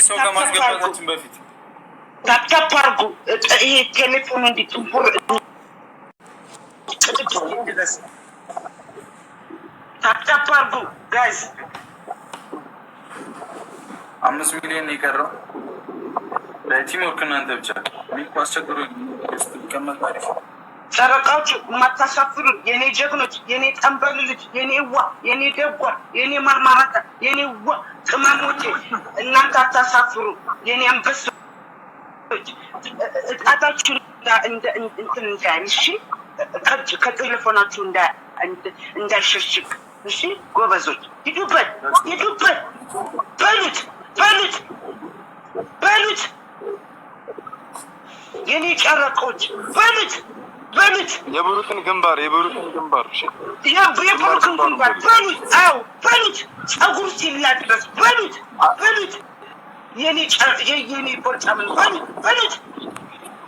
ሰው ከማስገባታችን በፊት ታፕታፕ አድርጉ። ይሄ ቴሌፎን እንዲጥቡር ድረስ ታፕታፕ አድርጉ ጋይዝ። 5 ሚሊዮን የቀረው ለቲም ወርክ እናንተ ብቻ ሚኮ አስቸግሮ ይቀመጥ አሪፍ። ሰረቃዎች የማታሳፍሩ የኔ ጀግኖች፣ የኔ ጠንበል ልጅ፣ የኔ ዋ፣ የኔ ደጓ፣ የኔ ማርማራታ፣ የኔ ዋ ቅመሞቼ እናንተ አታሳፍሩ። የኔ አንበሶች እጣታችሁ እንትን እንዳይል እሺ፣ ከቴሌፎናችሁ እንዳይሸሽግ እሺ። ጎበዞች ሂዱበት፣ ሂዱበት፣ በሉት፣ በሉት፣ በሉት የኔ ጨረቆች በሉት፣ በሉት የብሩክን ግንባር እሺ፣ የብሩክን ግንባር በሉት። አዎ በሉት፣ ጸጉር ሲላ ድረስ በሉት፣ በሉት የኔ ቦርጫምን በሉት፣ በሉት፣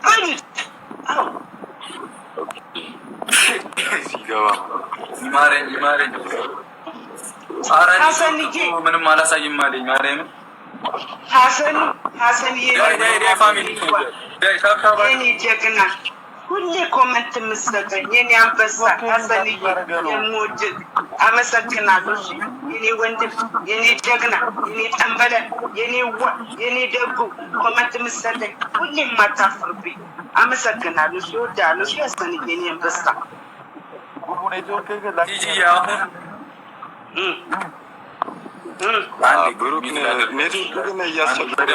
በሉት። አዎ ሲገባ ይማረኝ ሐሰንዬ ምንም አላሳይም አለኝ። ማርያምን ሐሰንዬ የኔ ጀግና ሁሌ ኮመንት የምትሰጠኝ የኔ አንበሳ ሐሰንዬ የምወድህ አመሰግናለሁ። የኔ ወንድም፣ የኔ ጀግና፣ የኔ ጠንበለን፣ የኔ ደጉ ኮመንት የምትሰጠኝ ሁሌ የማታፍርብኝ አመሰግናለሁ። እወድሃለሁ ሐሰንዬ የኔ አንበሳ። ብሩክ ኔትወርክ ግን እያስቸገረ